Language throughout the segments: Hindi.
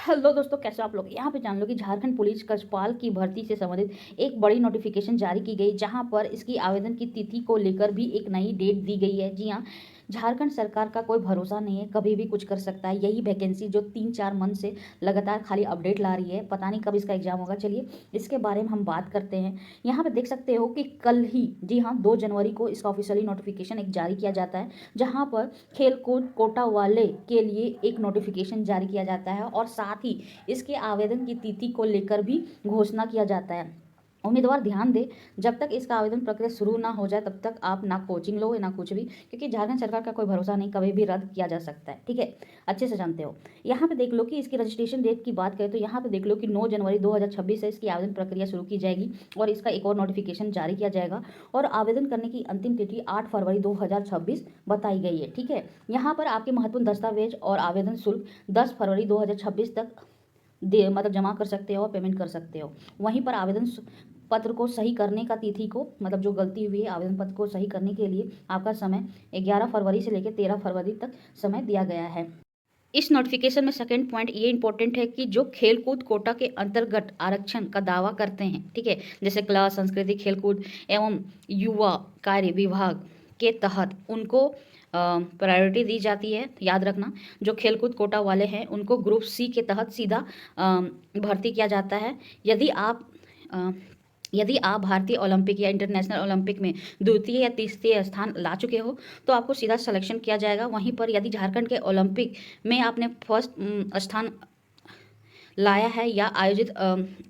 हेलो दोस्तों, कैसे हो आप लोग। यहाँ पे जान लो कि झारखंड पुलिस कक्षपाल की भर्ती से संबंधित एक बड़ी नोटिफिकेशन जारी की गई, जहाँ पर इसकी आवेदन की तिथि को लेकर भी एक नई डेट दी गई है। जी हाँ, झारखंड सरकार का कोई भरोसा नहीं है, कभी भी कुछ कर सकता है। यही वैकेंसी जो 3-4 मंथ से लगातार खाली अपडेट ला रही है, पता नहीं कब इसका एग्जाम होगा। चलिए इसके बारे में हम बात करते हैं। यहाँ पे देख सकते हो कि कल ही, जी हाँ, 2 जनवरी को इसका ऑफिशियली नोटिफिकेशन एक जारी किया जाता है, जहाँ पर खेलकूद कोटा वाले के लिए एक नोटिफिकेशन जारी किया जाता है और साथ ही इसके आवेदन की तिथि को लेकर भी घोषणा किया जाता है। उम्मीदवार ध्यान दें, जब तक इसका आवेदन प्रक्रिया शुरू ना हो जाए तब तक आप ना कोचिंग लो ना कुछ भी, क्योंकि झारखंड सरकार का कोई भरोसा नहीं, कभी भी रद्द किया जा सकता है। ठीक है, अच्छे से जानते हो। यहाँ पे देख लो कि इसकी रजिस्ट्रेशन डेट की बात करें तो यहाँ पे देख लो कि 9 जनवरी 2026 से इसकी आवेदन प्रक्रिया शुरू की जाएगी और इसका एक और नोटिफिकेशन जारी किया जाएगा और आवेदन करने की अंतिम तिथि 8 फरवरी 2026 बताई गई है। ठीक है, यहाँ पर आपके महत्वपूर्ण दस्तावेज और आवेदन शुल्क 10 फरवरी 2026 तक मतलब जमा कर सकते हो और पेमेंट कर सकते हो। वहीं पर आवेदन पत्र को सही करने का तिथि को, मतलब जो गलती हुई है आवेदन पत्र को सही करने के लिए आपका समय 11 फरवरी से लेकर 13 फरवरी तक समय दिया गया है। इस नोटिफिकेशन में सेकंड पॉइंट ये इंपॉर्टेंट है कि जो खेलकूद कोटा के अंतर्गत आरक्षण का दावा करते हैं, ठीक है, जैसे कला संस्कृति खेलकूद एवं युवा कार्य विभाग के तहत उनको प्रायोरिटी दी जाती है। याद रखना, जो खेलकूद कोटा वाले हैं उनको ग्रुप सी के तहत सीधा भर्ती किया जाता है। यदि आप अ, यदि आप भारतीय ओलंपिक या इंटरनेशनल ओलंपिक में द्वितीय या तीसरे स्थान ला चुके हो तो आपको सीधा सिलेक्शन किया जाएगा। वहीं पर यदि झारखंड के ओलंपिक में आपने फर्स्ट स्थान लाया है या आयोजित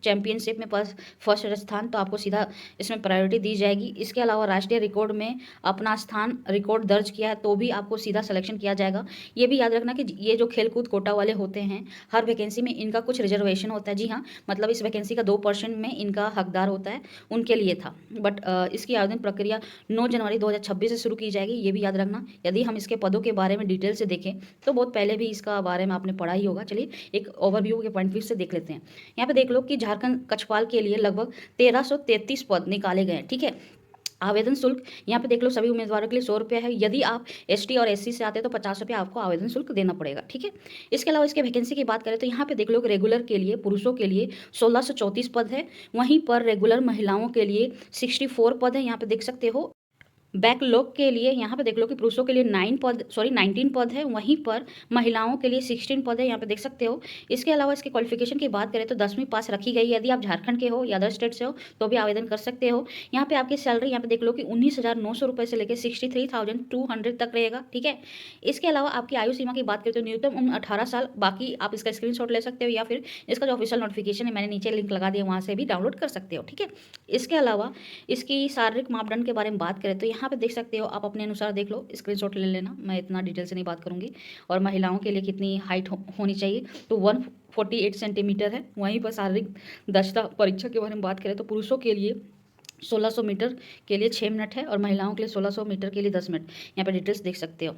चैंपियनशिप में फर्स्ट स्थान, तो आपको सीधा इसमें प्रायोरिटी दी जाएगी। इसके अलावा राष्ट्रीय रिकॉर्ड में अपना स्थान रिकॉर्ड दर्ज किया है तो भी आपको सीधा सिलेक्शन किया जाएगा। ये भी याद रखना कि ये जो खेलकूद कोटा वाले होते हैं, हर वैकेंसी में इनका कुछ रिजर्वेशन होता है। जी हाँ, मतलब इस वैकेंसी का 2% में इनका हकदार होता है, उनके लिए था। बट इसकी आवेदन प्रक्रिया 9 जनवरी 2026 से शुरू की जाएगी, ये भी याद रखना। यदि हम इसके पदों के बारे में डिटेल से देखें तो बहुत पहले भी इसका बारे में आपने पढ़ा ही होगा। चलिए एक ओवरव्यू के पॉइंट व्यू से देख लेते हैं। यहाँ पे देख लो कि झारखंड कक्षपाल के लिए लगभग 1333 पद निकाले गए हैं। ठीक है, आवेदन शुल्क यहाँ पे देख लो सभी उम्मीदवारों के लिए 100 रुपये है। यदि आप एसटी और एससी से आते हैं तो 50 रुपये आपको आवेदन शुल्क देना पड़ेगा। ठीक है, इसके अलावा इसके वैकेंसी की बात करें तो यहाँ पे देख लो कि रेगुलर के लिए पुरुषों के लिए 1634 पद है। वहीं पर रेगुलर महिलाओं के लिए 64 पद है, यहाँ पे देख सकते हो। बैकलॉग के लिए यहाँ पे देख लो कि पुरुषों के लिए 19 पद है, वहीं पर महिलाओं के लिए 16 पद है, यहाँ पे देख सकते हो। इसके अलावा इसके क्वालिफिकेशन की बात करें तो 10वीं पास रखी गई है। यदि आप झारखंड के हो या अदर स्टेट से हो तो भी आवेदन कर सकते हो। यहाँ पे आपकी सैलरी यहाँ पे देख लो कि 19,900 रुपये से लेकर 63,200 तक रहेगा। ठीक है, इसके अलावा आपकी आयु सीमा की बात करें तो न्यूनतम उम्र 18 साल। बाकी आप इसका स्क्रीनशॉट ले सकते हो या फिर इसका जो ऑफिशियल नोटिफिकेशन है मैंने नीचे लिंक लगा दिया, वहाँ से भी डाउनलोड कर सकते हो। ठीक है, इसके अलावा इसकी शारीरिक मापदंड के बारे में बात करें तो यहाँ पे देख सकते हो, आप अपने अनुसार देख लो, स्क्रीनशॉट ले लेना, मैं इतना डिटेल से नहीं बात करूँगी। और महिलाओं के लिए कितनी हाइट होनी चाहिए तो 148 सेंटीमीटर है। वहीं पर शारीरिक दक्षता परीक्षा के बारे में बात करें तो पुरुषों के लिए 1600 मीटर के लिए 6 मिनट है और महिलाओं के लिए 1600 मीटर के लिए 10 मिनट। यहाँ पे डिटेल्स देख सकते हो।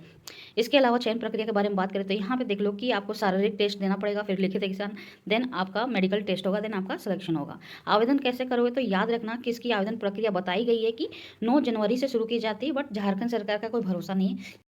इसके अलावा चयन प्रक्रिया के बारे में बात करें तो यहाँ पे देख लो कि आपको शारीरिक टेस्ट देना पड़ेगा, फिर लिखित एग्जाम, देन आपका मेडिकल टेस्ट होगा, देन आपका सिलेक्शन होगा। आवेदन कैसे करोगे तो याद रखना कि इसकी आवेदन प्रक्रिया बताई गई है कि 9 जनवरी से शुरू की जाती है, बट झारखंड सरकार का कोई भरोसा नहीं है